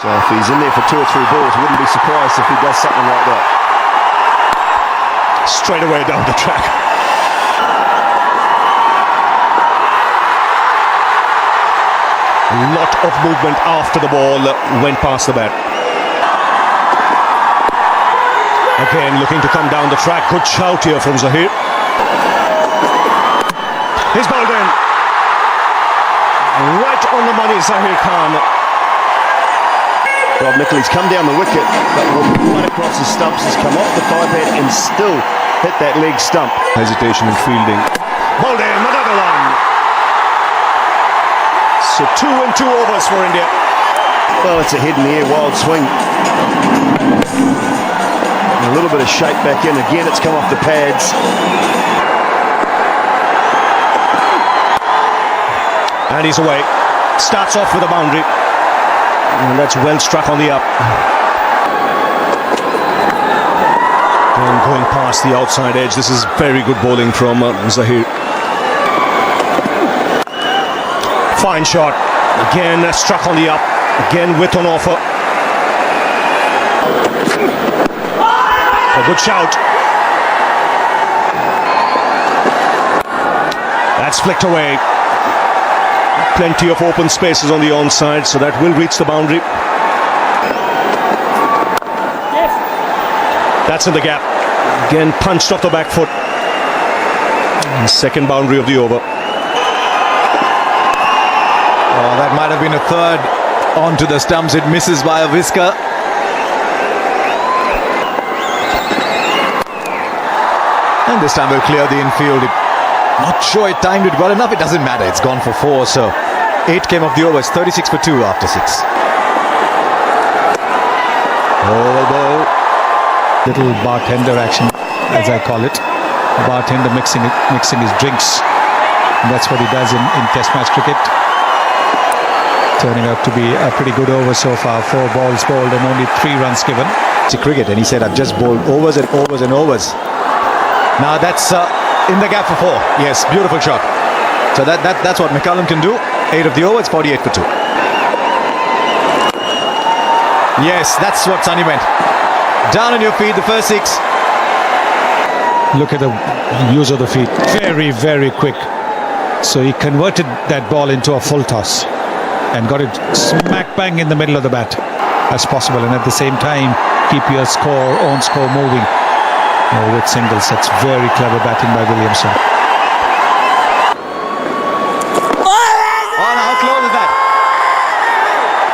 So if he's in there for 2 or 3 balls, wouldn't be surprised if he does something like that. Straight away down the track. A lot of movement after the ball went past the bat. Again, looking to come down the track. Good shout here from Zahir. He's bowled in. Right on the money, Zahir Khan. Rob Nicholls come down the wicket, but right across the stumps, has come off the 5-head and still hit that leg stump. Hesitation in fielding. Bowled in, another one. So 2 and 2 overs for India. Well, it's a head in the air, wild swing. A little bit of shape back in. Again, it's come off the pads. And he's away. Starts off with a boundary. And that's well struck on the up. And going past the outside edge. This is very good bowling from Zahir. Fine shot. Again struck on the up. Again with an offer. A good shout. That's flicked away. Plenty of open spaces on the onside, so that will reach the boundary. Yes. That's in the gap. Again punched off the back foot. And second boundary of the over. Oh, that might have been a third onto the stumps. It misses by a whisker. And this time we'll clear the infield. Not sure it timed it well enough. It doesn't matter. It's gone for 4. So 8 came off the over. It's 36 for 2 after 6. Oh, ball. Little bartender action, as I call it. A bartender mixing his drinks. And that's what he does in Test match cricket. Turning out to be a pretty good over so far. 4 balls bowled and only 3 runs given. It's cricket, and he said, I've just bowled overs and overs and overs. Now that's in the gap for 4. Yes, beautiful shot. So that's what McCullum can do. 8 of the over, it's 48 for 2. Yes, that's what Sunny meant. Down on your feet, the first 6. Look at the use of the feet. Very, very quick. So he converted that ball into a full toss and got it smack bang in the middle of the bat as possible, and at the same time keep your own score moving. With singles. That's very clever batting by Williamson. Oh, now how close is that?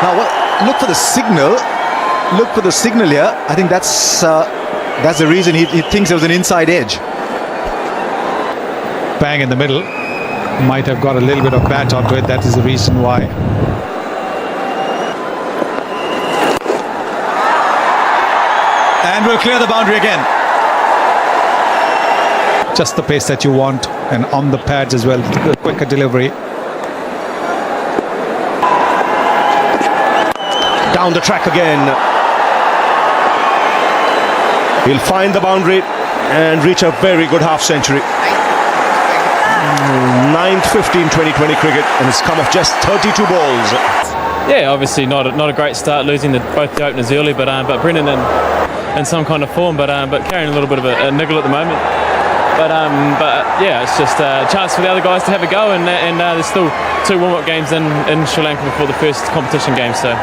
Now look for the signal. Look for the signal here. I think that's the reason he thinks there was an inside edge. Bang in the middle. Might have got a little bit of bat onto it. That is the reason why. And we'll clear the boundary again. Just the pace that you want, and on the pads as well, the quicker delivery. Down the track again. He'll find the boundary and reach a very good half-century. 9th 15-20-20 cricket, and it's come off just 32 balls. Yeah, obviously not a great start, losing both the openers early, but Brendan in some kind of form, but carrying a little bit of a niggle at the moment. But yeah, it's just a chance for the other guys to have a go, and there's still 2 warm-up games in Sri Lanka before the first competition game. So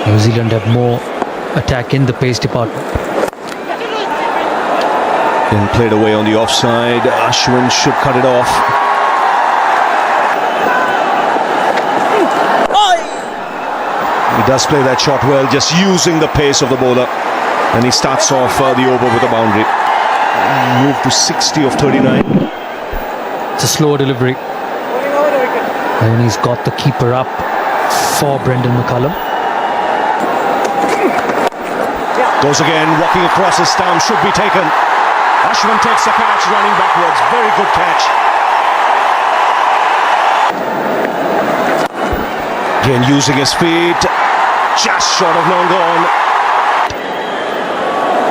New Zealand have more attack in the pace department. Then played away on the offside. Ashwin should cut it off. He does play that shot well, just using the pace of the bowler, and he starts off the over with a boundary. Move to 60 of 39. It's a slow delivery. And he's got the keeper up for Brendan McCullum. Goes again, walking across his stump, should be taken. Ashwin takes the catch, running backwards. Very good catch. Again, using his feet. Just short of long gone.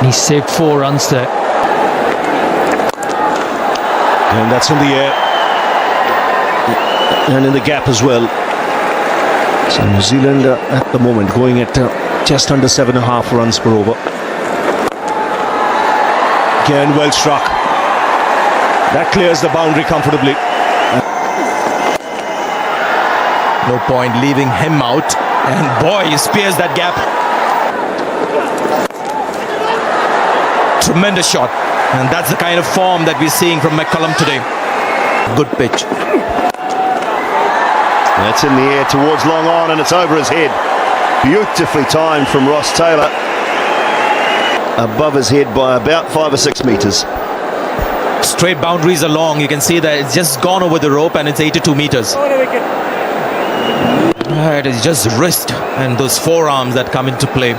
He saved 4 runs there. And that's in the air. And in the gap as well. So New Zealand at the moment going at Just under 7.5 runs per over. Again, well struck. That clears the boundary comfortably. No point leaving him out. And boy, he spears that gap. Tremendous shot. And that's the kind of form that we're seeing from McCullum today. Good pitch. That's in the air towards long on, and it's over his head. Beautifully timed from Ross Taylor. Above his head by about 5 or 6 metres. Straight boundaries are long. You can see that it's just gone over the rope and it's 82 metres. It is just wrist and those forearms that come into play.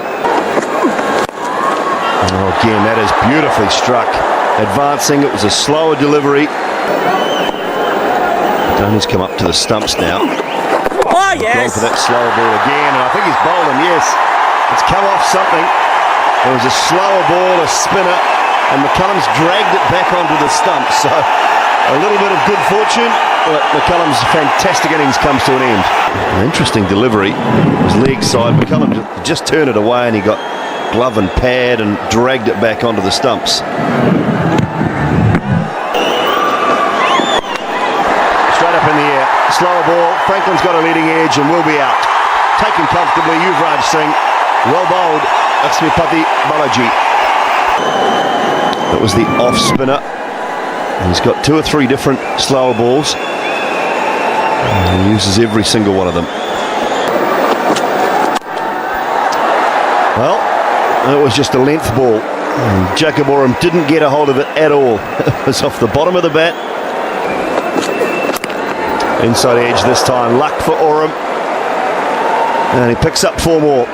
Oh, again, that is beautifully struck. Advancing, it was a slower delivery. Dhoni's come up to the stumps now. Oh, yes! Gone for that slower ball again, and I think he's bowled him, yes. It's come off something. There was a slower ball, a spinner, and McCullum's dragged it back onto the stump. So a little bit of good fortune, but McCullum's fantastic innings comes to an end. An interesting delivery. His leg side. McCullum just turned it away, and he got glove and pad and dragged it back onto the stumps. Straight up in the air. Slower ball. Franklin's got a leading edge and will be out. Taken comfortably. Yuvraj Singh. Well bowled. Lakshmipati Balaji. That was the off spinner. And he's got 2 or 3 different slower balls. And he uses every single one of them. Well, it was just a length ball. And Jacob Oram didn't get a hold of it at all. It was off the bottom of the bat. Inside edge this time. Luck for Oram. And he picks up 4 more.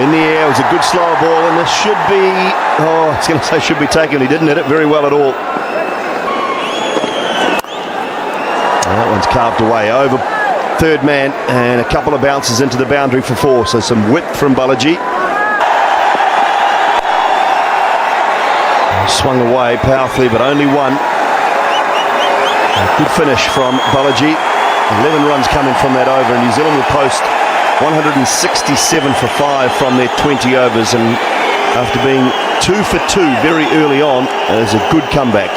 In the air, it was a good slower ball, and this should be, I was going to say should be taken. He didn't hit it very well at all. And that one's carved away over third man, and a couple of bounces into the boundary for 4. So some width from Balaji. Swung away powerfully, but only 1. A good finish from Balaji. 11 runs coming from that over, and New Zealand will post 167 for 5 from their 20 overs, and after being 2 for 2 very early on, there's a good comeback.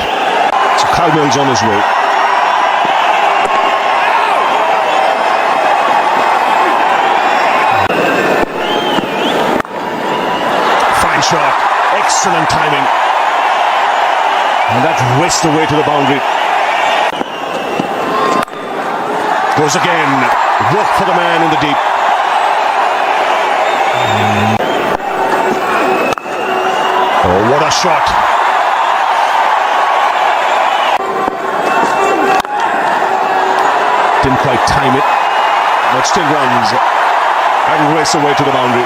So Caldwell's on his way. Fine shot, excellent timing, and that whisked away to the boundary. Goes again, work for the man in the deep. Oh, what a shot. Didn't quite time it, but still runs and race away to the boundary.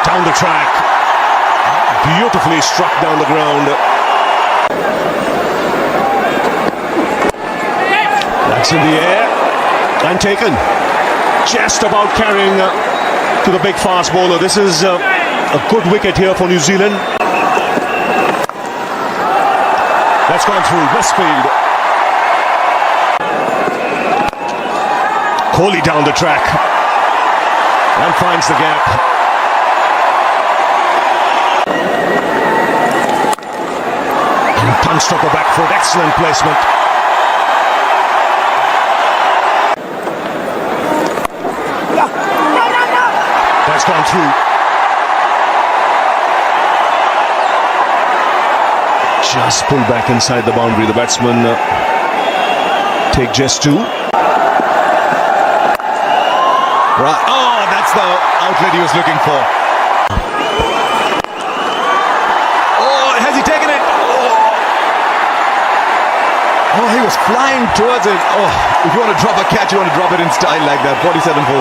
Down the track. Beautifully struck down the ground. That's in the air and taken. Just about carrying to the big fast bowler. This is a good wicket here for New Zealand. That's gone through. Westfield. Kohli down the track and finds the gap. Punched up the back foot, excellent placement. That's gone through. Just pulled back inside the boundary. The batsman take just 2. Right. Oh, that's the outlet he was looking for. Oh, has he taken it? Oh, he was flying towards it. Oh, if you want to drop a catch, you want to drop it in style like that. 47 for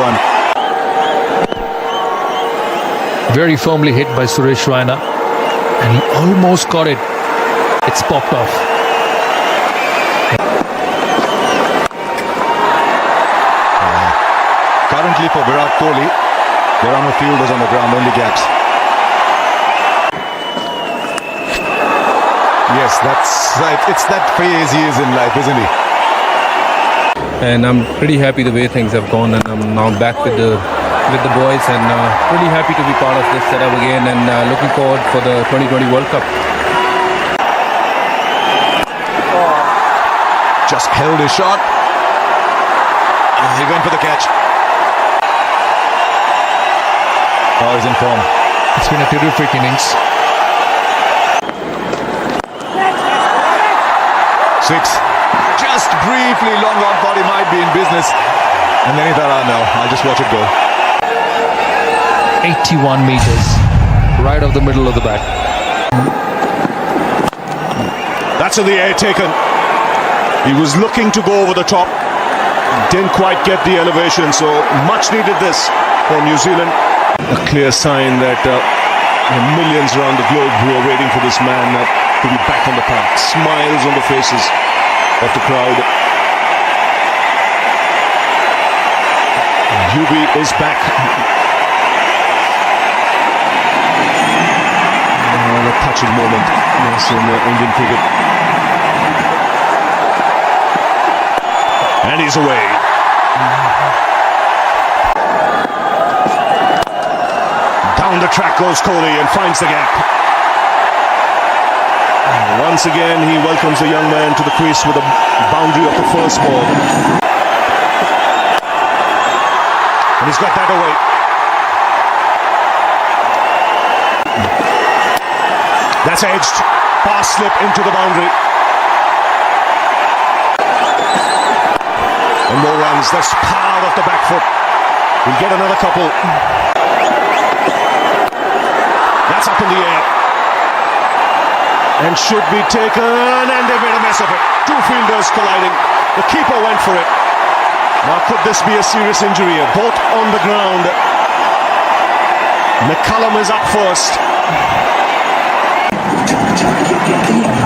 1. Very firmly hit by Suresh Raina, and he almost got it. It's popped off. Currently for Virat Kohli, there are no fielders on the ground, only gaps. Yes, it's that phase he is in life, isn't he? And I'm pretty happy the way things have gone, and I'm now back with the boys, and really happy to be part of this setup again, and looking forward for the 2020 World Cup. Just held his shot. He went for the catch. Oh, he's in form. It's been a terrific innings. 6. Just briefly, long on thought he might be in business. And then he thought, oh no, I'll just watch it go. 81 meters. Right of the middle of the bat. That's in the air taken. He was looking to go over the top. Didn't quite get the elevation, so much needed this for New Zealand. A clear sign that millions around the globe who are waiting for this man to be back on the park. Smiles on the faces of the crowd. Yubi is back. A touching moment, yes, in Indian cricket. And he's away. Down the track goes Kohli and finds the gap. Once again, he welcomes the young man to the crease with a boundary of the first ball. And he's got that away. That's edged. Pass slip into the boundary. And no runs. That's power of the back foot. We'll get another couple. That's up in the air. And should be taken. And they made a mess of it. Two fielders colliding. The keeper went for it. Now could this be a serious injury? Both on the ground. McCullum is up first.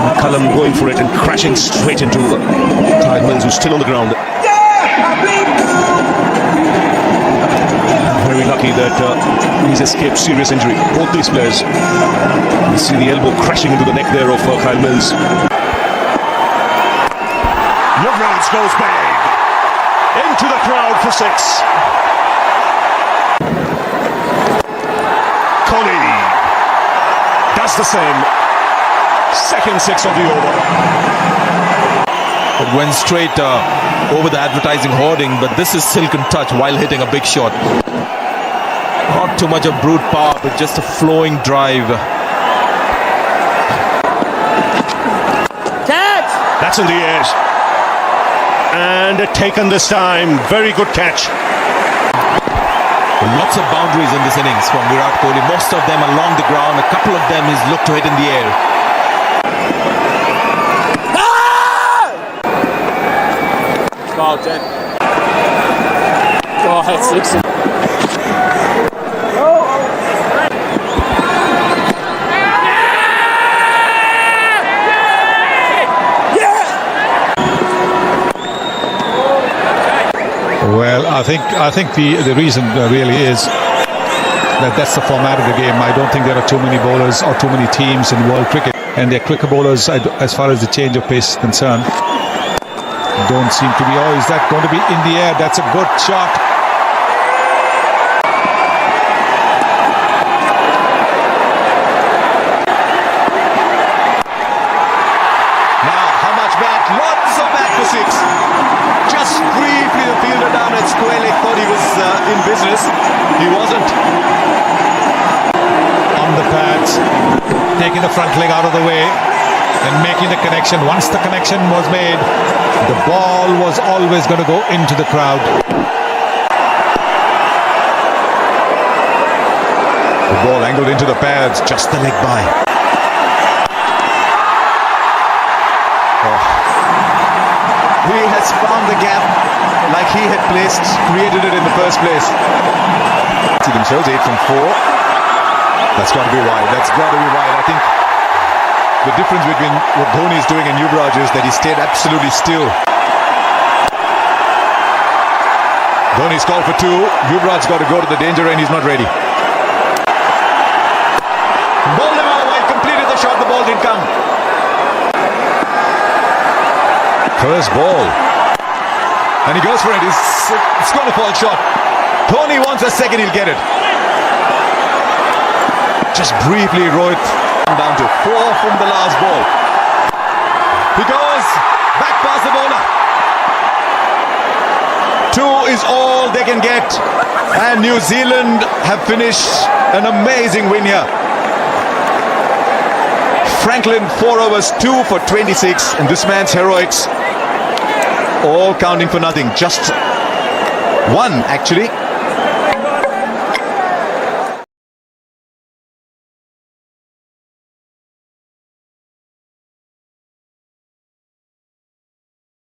McCullum going for it and crashing straight into Kyle Mills, who's still on the ground. Very lucky that he's escaped serious injury. Both these players. You see the elbow crashing into the neck there of Kyle Mills. Yuvraj goes big. Into the crowd for 6. Kohli does the same. Second 6 of the over. It went straight over the advertising hoarding, but this is silken touch while hitting a big shot. Not too much of brute power, but just a flowing drive. Catch! That's in the air. And taken this time. Very good catch. Lots of boundaries in this innings from Virat Kohli. Most of them along the ground. A couple of them he's looked to hit in the air. Wow, 10. Oh, that's 6. Well, I think the reason really is that's the format of the game. I don't think there are too many bowlers or too many teams in world cricket, and they're quicker bowlers as far as the change of pace is concerned. Don't seem to be. Oh, is that going to be in the air? That's a good shot. Now, how much back? Lots of back for 6. Just briefly, the fielder down at square leg thought he was in business. He wasn't. On the pads, taking the front leg out of the way and making the connection. Once the connection was made, the ball was always going to go into the crowd. The ball angled into the pads, just the leg by. He has found the gap like he had created it in the first place. See themselves 8 from 4. That's got to be wide. That's got to be wide. I think the difference between what Dhoni is doing and Yuvraj is that he stayed absolutely still. Dhoni's called for 2. Yuvraj's got to go to the danger end. He's not ready. Bowled him out while completed the shot. The ball didn't come. First ball. And he goes for it. It's going to fall short. Tony wants a second, he'll get it. Just briefly, Rohit down to 4 from the last ball. He goes back past the bowler. 2 is all they can get. And New Zealand have finished an amazing win here. Franklin 4 overs, 2 for 26, and this man's heroics all counting for nothing. Just 1 actually